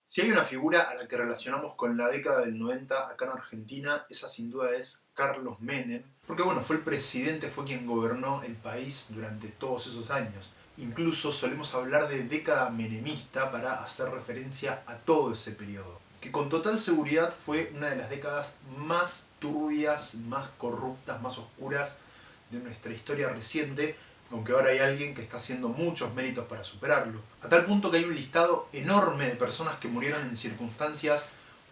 Si hay una figura a la que relacionamos con la década del 90 acá en Argentina, esa sin duda es Carlos Menem, porque bueno, fue el presidente, fue quien gobernó el país durante todos esos años. Incluso solemos hablar de década menemista para hacer referencia a todo ese periodo, que con total seguridad fue una de las décadas más turbias, más corruptas, más oscuras de nuestra historia reciente, aunque ahora hay alguien que está haciendo muchos méritos para superarlo. A tal punto que hay un listado enorme de personas que murieron en circunstancias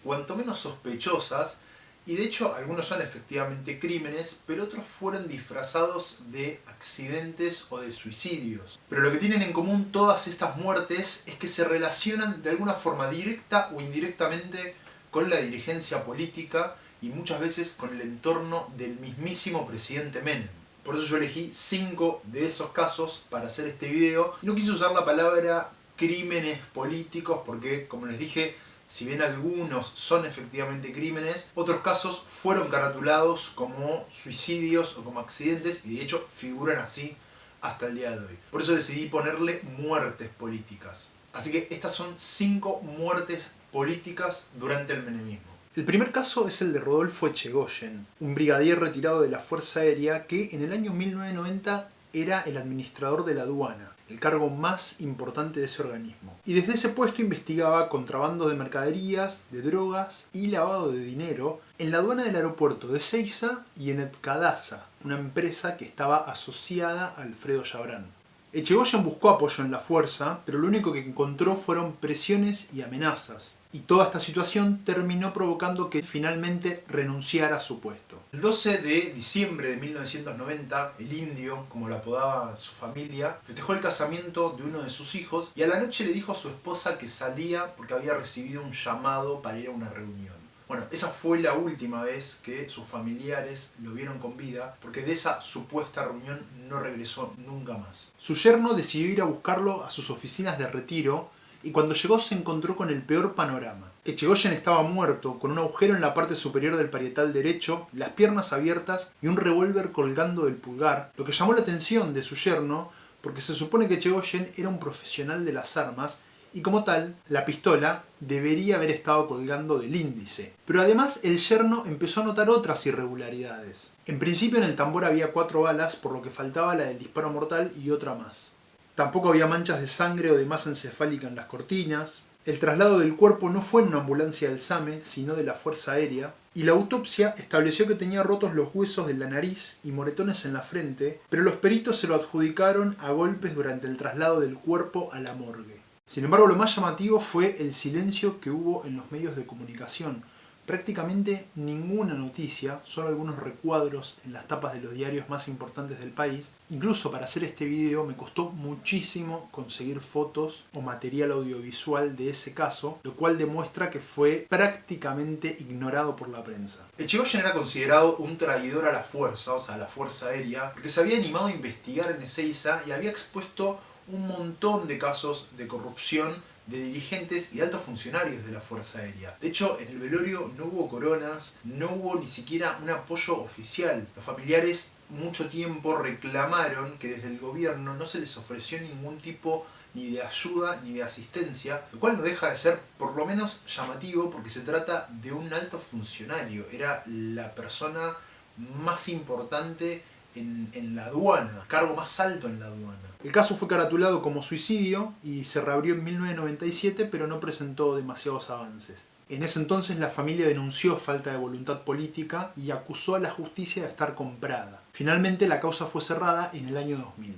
cuanto menos sospechosas, y de hecho algunos son efectivamente crímenes, pero otros fueron disfrazados de accidentes o de suicidios. Pero lo que tienen en común todas estas muertes es que se relacionan de alguna forma directa o indirectamente con la dirigencia política y muchas veces con el entorno del mismísimo presidente Menem. Por eso yo elegí 5 de esos casos para hacer este video. No quise usar la palabra crímenes políticos porque, como les dije, si bien algunos son efectivamente crímenes, otros casos fueron caratulados como suicidios o como accidentes y de hecho figuran así hasta el día de hoy. Por eso decidí ponerle muertes políticas. Así que estas son 5 muertes políticas durante el menemismo. El primer caso es el de Rodolfo Echegoyen, un brigadier retirado de la Fuerza Aérea que en el año 1990 era el administrador de la aduana, el cargo más importante de ese organismo. Y desde ese puesto investigaba contrabando de mercaderías, de drogas y lavado de dinero en la aduana del aeropuerto de Ezeiza y en Etcadasa, una empresa que estaba asociada a Alfredo Yabrán. Echegoyen buscó apoyo en la fuerza, pero lo único que encontró fueron presiones y amenazas. Y toda esta situación terminó provocando que finalmente renunciara a su puesto. El 12 de diciembre de 1990, el Indio, como lo apodaba su familia, festejó el casamiento de uno de sus hijos y a la noche le dijo a su esposa que salía porque había recibido un llamado para ir a una reunión. Bueno, esa fue la última vez que sus familiares lo vieron con vida, porque de esa supuesta reunión no regresó nunca más. Su yerno decidió ir a buscarlo a sus oficinas de retiro, y cuando llegó se encontró con el peor panorama. Echegoyen estaba muerto, con un agujero en la parte superior del parietal derecho, las piernas abiertas y un revólver colgando del pulgar, lo que llamó la atención de su yerno, porque se supone que Echegoyen era un profesional de las armas, y como tal, la pistola debería haber estado colgando del índice. Pero además el yerno empezó a notar otras irregularidades. En principio en el tambor había 4 balas, por lo que faltaba la del disparo mortal y otra más. Tampoco había manchas de sangre o de masa encefálica en las cortinas. El traslado del cuerpo no fue en una ambulancia del SAME, sino de la Fuerza Aérea. Y la autopsia estableció que tenía rotos los huesos de la nariz y moretones en la frente, pero los peritos se lo adjudicaron a golpes durante el traslado del cuerpo a la morgue. Sin embargo, lo más llamativo fue el silencio que hubo en los medios de comunicación. Prácticamente ninguna noticia, solo algunos recuadros en las tapas de los diarios más importantes del país. Incluso para hacer este video me costó muchísimo conseguir fotos o material audiovisual de ese caso, lo cual demuestra que fue prácticamente ignorado por la prensa. Echegoyen era considerado un traidor a la fuerza, o sea, a la Fuerza Aérea, porque se había animado a investigar en Ezeiza y había expuesto un montón de casos de corrupción de dirigentes y altos funcionarios de la Fuerza Aérea. De hecho, en el velorio no hubo coronas, no hubo ni siquiera un apoyo oficial. Los familiares mucho tiempo reclamaron que desde el gobierno no se les ofreció ningún tipo ni de ayuda ni de asistencia, lo cual no deja de ser por lo menos llamativo porque se trata de un alto funcionario. Era la persona más importante en la aduana, cargo más alto en la aduana. El caso fue caratulado como suicidio y se reabrió en 1997, pero no presentó demasiados avances. En ese entonces la familia denunció falta de voluntad política y acusó a la justicia de estar comprada. Finalmente la causa fue cerrada en el año 2000.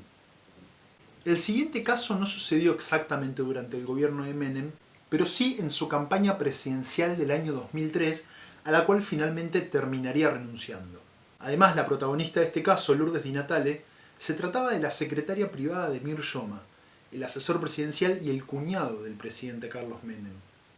El siguiente caso no sucedió exactamente durante el gobierno de Menem, pero sí en su campaña presidencial del año 2003, a la cual finalmente terminaría renunciando. Además, la protagonista de este caso, Lourdes Di Natale, se trataba de la secretaria privada de Mir Yoma, el asesor presidencial y el cuñado del presidente Carlos Menem.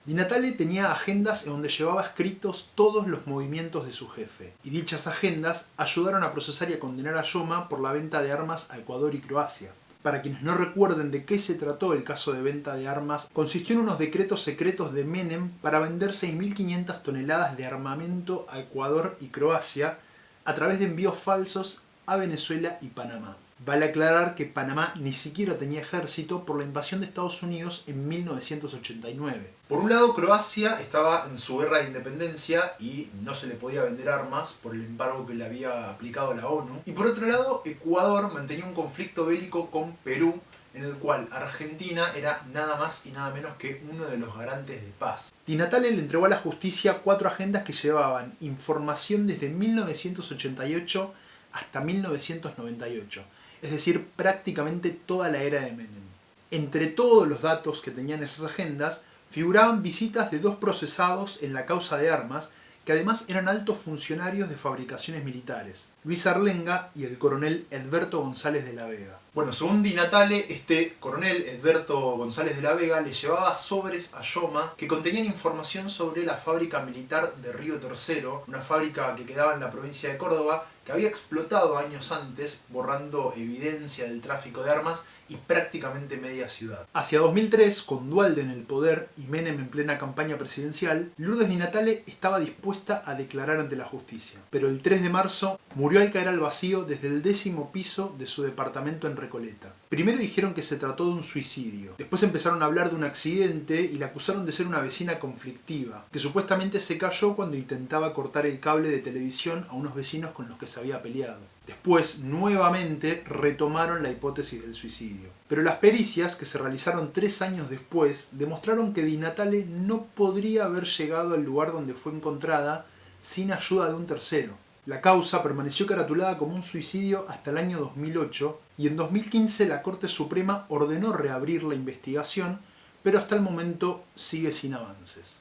Di Natale tenía agendas en donde llevaba escritos todos los movimientos de su jefe, y dichas agendas ayudaron a procesar y a condenar a Yoma por la venta de armas a Ecuador y Croacia. Para quienes no recuerden de qué se trató el caso de venta de armas, consistió en unos decretos secretos de Menem para vender 6.500 toneladas de armamento a Ecuador y Croacia, a través de envíos falsos a Venezuela y Panamá. Vale aclarar que Panamá ni siquiera tenía ejército por la invasión de Estados Unidos en 1989. Por un lado, Croacia estaba en su guerra de independencia y no se le podía vender armas por el embargo que le había aplicado la ONU. Y por otro lado, Ecuador mantenía un conflicto bélico con Perú, en el cual Argentina era nada más y nada menos que uno de los garantes de paz. Di Natale le entregó a la justicia 4 agendas que llevaban información desde 1988 hasta 1998, es decir, prácticamente toda la era de Menem. Entre todos los datos que tenían esas agendas, figuraban visitas de 2 procesados en la causa de armas, que además eran altos funcionarios de fabricaciones militares, Luis Arlenga y el coronel Edberto González de la Vega. Bueno, según Di Natale, este coronel Edberto González de la Vega le llevaba sobres a Yoma que contenían información sobre la fábrica militar de Río Tercero, una fábrica que quedaba en la provincia de Córdoba, que había explotado años antes, borrando evidencia del tráfico de armas y prácticamente media ciudad. Hacia 2003, con Duhalde en el poder y Menem en plena campaña presidencial, Lourdes Di Natale estaba dispuesta a declarar ante la justicia. Pero el 3 de marzo murió al caer al vacío desde el 10º piso de su departamento en Recoleta. Primero dijeron que se trató de un suicidio. Después empezaron a hablar de un accidente y la acusaron de ser una vecina conflictiva, que supuestamente se cayó cuando intentaba cortar el cable de televisión a unos vecinos con los que se había peleado. Después, nuevamente, retomaron la hipótesis del suicidio. Pero las pericias, que se realizaron 3 años después, demostraron que Di Natale no podría haber llegado al lugar donde fue encontrada sin ayuda de un tercero. La causa permaneció caratulada como un suicidio hasta el año 2008 y en 2015 la Corte Suprema ordenó reabrir la investigación, pero hasta el momento sigue sin avances.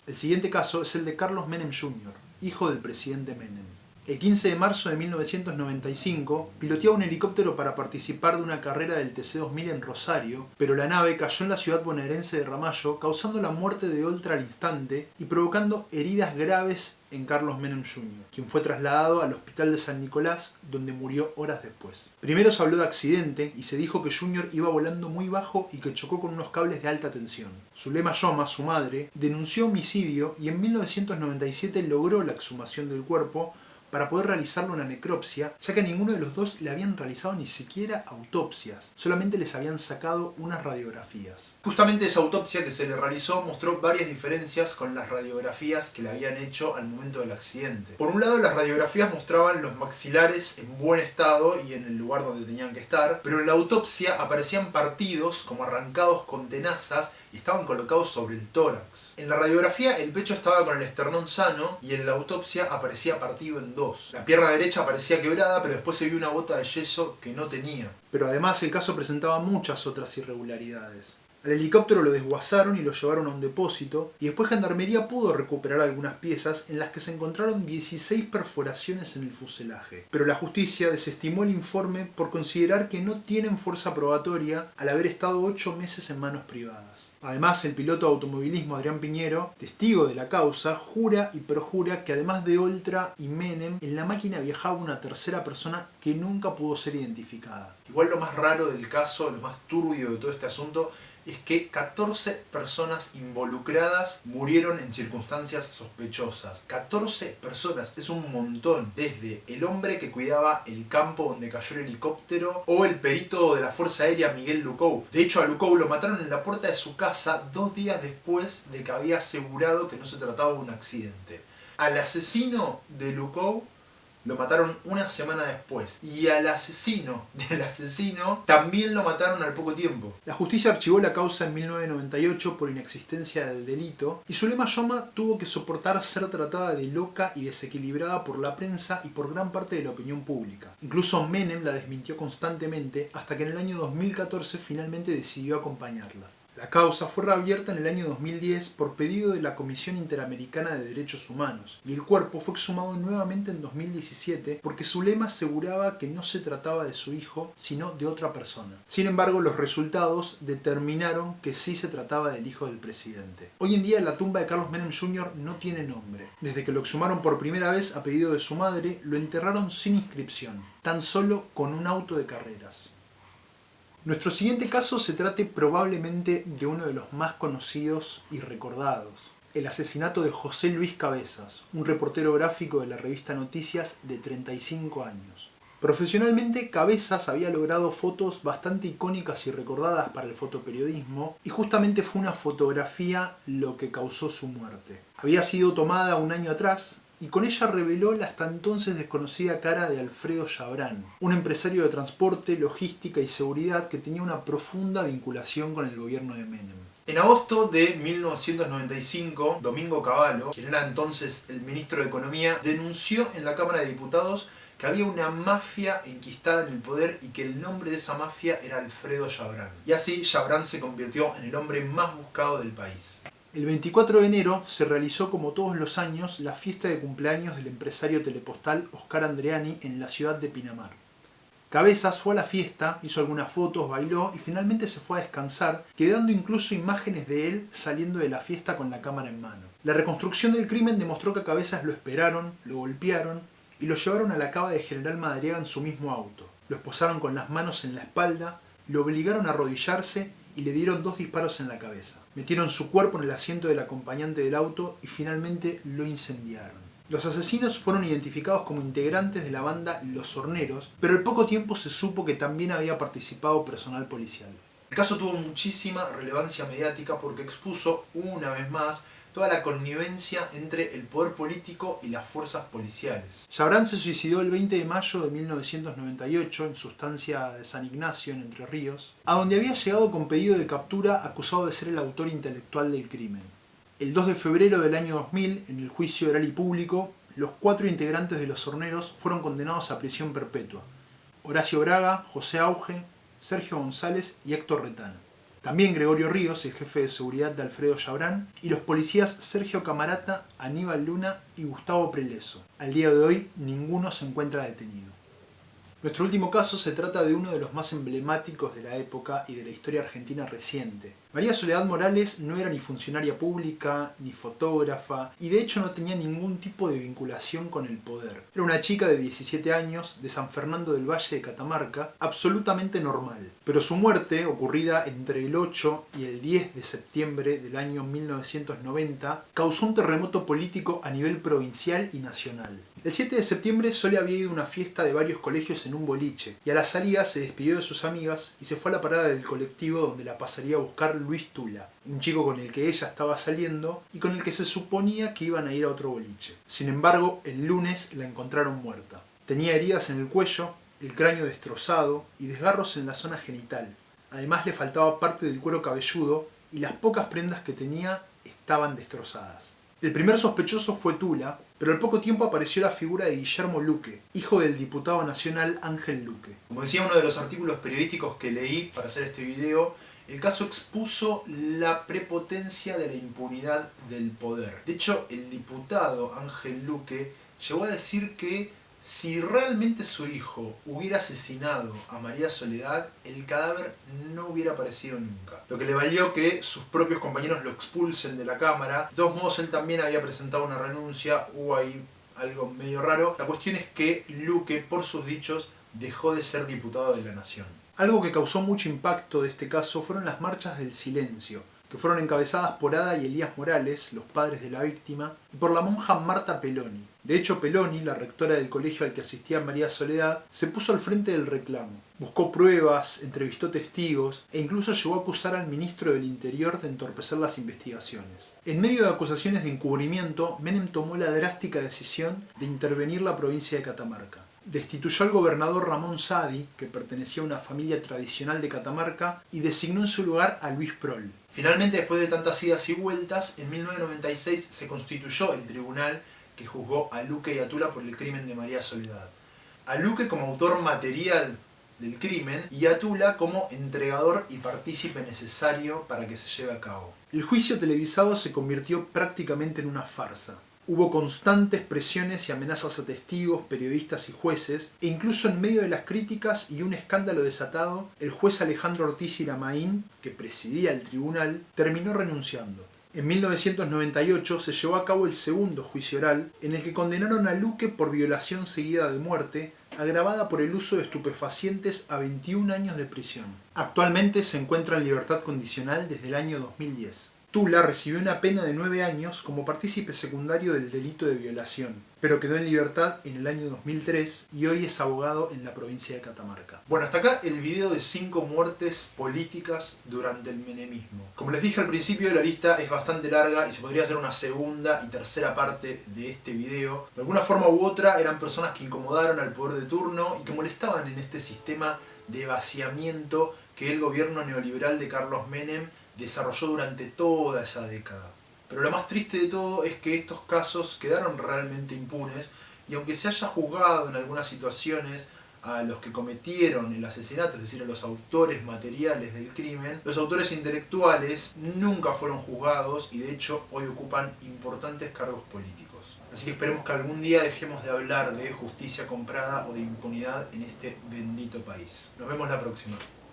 El siguiente caso es el de Carlos Menem Jr., hijo del presidente Menem. El 15 de marzo de 1995 piloteaba un helicóptero para participar de una carrera del TC-2000 en Rosario, pero la nave cayó en la ciudad bonaerense de Ramallo, causando la muerte de Oltra al instante y provocando heridas graves en Carlos Menem Jr., quien fue trasladado al hospital de San Nicolás, donde murió horas después. Primero se habló de accidente y se dijo que Jr. iba volando muy bajo y que chocó con unos cables de alta tensión. Zulema Yoma, su madre, denunció homicidio y en 1997 logró la exhumación del cuerpo para poder realizarle una necropsia, ya que a ninguno de los dos le habían realizado ni siquiera autopsias, solamente les habían sacado unas radiografías. Justamente esa autopsia que se le realizó mostró varias diferencias con las radiografías que le habían hecho al momento del accidente. Por un lado, las radiografías mostraban los maxilares en buen estado y en el lugar donde tenían que estar, pero en la autopsia aparecían partidos como arrancados con tenazas y estaban colocados sobre el tórax. En la radiografía el pecho estaba con el esternón sano y en la autopsia aparecía partido en 2. La pierna derecha parecía quebrada, pero después se vio una bota de yeso que no tenía. Pero además el caso presentaba muchas otras irregularidades. Al helicóptero lo desguazaron y lo llevaron a un depósito, y después Gendarmería pudo recuperar algunas piezas en las que se encontraron 16 perforaciones en el fuselaje. Pero la justicia desestimó el informe por considerar que no tienen fuerza probatoria al haber estado 8 meses en manos privadas. Además, el piloto de automovilismo Adrián Piñero, testigo de la causa, jura y perjura que además de Oltra y Menem, en la máquina viajaba una tercera persona que nunca pudo ser identificada. Igual lo más raro del caso, lo más turbio de todo este asunto, es que 14 personas involucradas murieron en circunstancias sospechosas. 14 personas, es un montón. Desde el hombre que cuidaba el campo donde cayó el helicóptero o el perito de la Fuerza Aérea Miguel Lucou. De hecho, a Lucou lo mataron en la puerta de su casa 2 días después de que había asegurado que no se trataba de un accidente. Al asesino de Lucou lo mataron una semana después. Y al asesino del asesino también lo mataron al poco tiempo. La justicia archivó la causa en 1998 por inexistencia del delito. Y Zulema Yoma tuvo que soportar ser tratada de loca y desequilibrada por la prensa y por gran parte de la opinión pública. Incluso Menem la desmintió constantemente hasta que en el año 2014 finalmente decidió acompañarla. La causa fue reabierta en el año 2010 por pedido de la Comisión Interamericana de Derechos Humanos y el cuerpo fue exhumado nuevamente en 2017 porque Zulema aseguraba que no se trataba de su hijo sino de otra persona. Sin embargo, los resultados determinaron que sí se trataba del hijo del presidente. Hoy en día la tumba de Carlos Menem Jr. no tiene nombre. Desde que lo exhumaron por primera vez a pedido de su madre, lo enterraron sin inscripción, tan solo con un auto de carreras. Nuestro siguiente caso se trata probablemente de uno de los más conocidos y recordados. El asesinato de José Luis Cabezas, un reportero gráfico de la revista Noticias de 35 años. Profesionalmente, Cabezas había logrado fotos bastante icónicas y recordadas para el fotoperiodismo, y justamente fue una fotografía lo que causó su muerte. Había sido tomada un año atrás, y con ella reveló la hasta entonces desconocida cara de Alfredo Chabrán, un empresario de transporte, logística y seguridad que tenía una profunda vinculación con el gobierno de Menem. En agosto de 1995, Domingo Cavallo, quien era entonces el ministro de Economía, denunció en la Cámara de Diputados que había una mafia enquistada en el poder y que el nombre de esa mafia era Alfredo Chabrán. Y así Chabrán se convirtió en el hombre más buscado del país. El 24 de enero se realizó, como todos los años, la fiesta de cumpleaños del empresario telepostal Oscar Andreani en la ciudad de Pinamar. Cabezas fue a la fiesta, hizo algunas fotos, bailó y finalmente se fue a descansar, quedando incluso imágenes de él saliendo de la fiesta con la cámara en mano. La reconstrucción del crimen demostró que a Cabezas lo esperaron, lo golpearon y lo llevaron a la cava de General Madariaga en su mismo auto. Lo esposaron con las manos en la espalda, lo obligaron a arrodillarse y le dieron 2 disparos en la cabeza. Metieron su cuerpo en el asiento del acompañante del auto y finalmente lo incendiaron. Los asesinos fueron identificados como integrantes de la banda Los Horneros, pero al poco tiempo se supo que también había participado personal policial. El caso tuvo muchísima relevancia mediática porque expuso una vez más toda la connivencia entre el poder político y las fuerzas policiales. Chabrán se suicidó el 20 de mayo de 1998 en su estancia de San Ignacio, en Entre Ríos, a donde había llegado con pedido de captura acusado de ser el autor intelectual del crimen. El 2 de febrero del año 2000, en el juicio oral y público, los 4 integrantes de Los Horneros fueron condenados a prisión perpetua: Horacio Braga, José Auge, Sergio González y Héctor Retana. También Gregorio Ríos, el jefe de seguridad de Alfredo Chabrán, y los policías Sergio Camarata, Aníbal Luna y Gustavo Preleso. Al día de hoy, ninguno se encuentra detenido. Nuestro último caso se trata de uno de los más emblemáticos de la época y de la historia argentina reciente. María Soledad Morales no era ni funcionaria pública, ni fotógrafa, y de hecho no tenía ningún tipo de vinculación con el poder. Era una chica de 17 años, de San Fernando del Valle de Catamarca, absolutamente normal. Pero su muerte, ocurrida entre el 8 y el 10 de septiembre del año 1990, causó un terremoto político a nivel provincial y nacional. El 7 de septiembre Sole había ido a una fiesta de varios colegios en un boliche, y a la salida se despidió de sus amigas y se fue a la parada del colectivo donde la pasaría a buscar Luis Tula, un chico con el que ella estaba saliendo y con el que se suponía que iban a ir a otro boliche. Sin embargo, el lunes la encontraron muerta. Tenía heridas en el cuello, el cráneo destrozado y desgarros en la zona genital. Además le faltaba parte del cuero cabelludo y las pocas prendas que tenía estaban destrozadas. El primer sospechoso fue Tula, pero al poco tiempo apareció la figura de Guillermo Luque, hijo del diputado nacional Ángel Luque. Como decía uno de los artículos periodísticos que leí para hacer este video, el caso expuso la prepotencia de la impunidad del poder. De hecho, el diputado Ángel Luque llegó a decir que si realmente su hijo hubiera asesinado a María Soledad, el cadáver no hubiera aparecido nunca. Lo que le valió que sus propios compañeros lo expulsen de la Cámara. De todos modos, él también había presentado una renuncia, hubo ahí algo medio raro. La cuestión es que Luque, por sus dichos, dejó de ser diputado de la Nación. Algo que causó mucho impacto de este caso fueron las marchas del silencio, que fueron encabezadas por Ada y Elías Morales, los padres de la víctima, y por la monja Marta Peloni. De hecho, Peloni, la rectora del colegio al que asistía María Soledad, se puso al frente del reclamo. Buscó pruebas, entrevistó testigos e incluso llegó a acusar al ministro del Interior de entorpecer las investigaciones. En medio de acusaciones de encubrimiento, Menem tomó la drástica decisión de intervenir la provincia de Catamarca. Destituyó al gobernador Ramón Saadi, que pertenecía a una familia tradicional de Catamarca, y designó en su lugar a Luis Prol. Finalmente, después de tantas idas y vueltas, en 1996 se constituyó el tribunal que juzgó a Luque y a Tula por el crimen de María Soledad. A Luque como autor material del crimen y a Tula como entregador y partícipe necesario para que se lleve a cabo. El juicio televisado se convirtió prácticamente en una farsa. Hubo constantes presiones y amenazas a testigos, periodistas y jueces, e incluso en medio de las críticas y un escándalo desatado, el juez Alejandro Ortiz Iramaín, que presidía el tribunal, terminó renunciando. En 1998 se llevó a cabo el segundo juicio oral, en el que condenaron a Luque por violación seguida de muerte, agravada por el uso de estupefacientes, a 21 años de prisión. Actualmente se encuentra en libertad condicional desde el año 2010. Tula recibió una pena de 9 años como partícipe secundario del delito de violación, pero quedó en libertad en el año 2003 y hoy es abogado en la provincia de Catamarca. Bueno, hasta acá el video de 5 muertes políticas durante el menemismo. Como les dije al principio, la lista es bastante larga y se podría hacer una segunda y tercera parte de este video. De alguna forma u otra eran personas que incomodaron al poder de turno y que molestaban en este sistema de vaciamiento que el gobierno neoliberal de Carlos Menem desarrolló durante toda esa década. Pero lo más triste de todo es que estos casos quedaron realmente impunes y aunque se haya juzgado en algunas situaciones a los que cometieron el asesinato, es decir, a los autores materiales del crimen, los autores intelectuales nunca fueron juzgados y de hecho hoy ocupan importantes cargos políticos. Así que esperemos que algún día dejemos de hablar de justicia comprada o de impunidad en este bendito país. Nos vemos la próxima.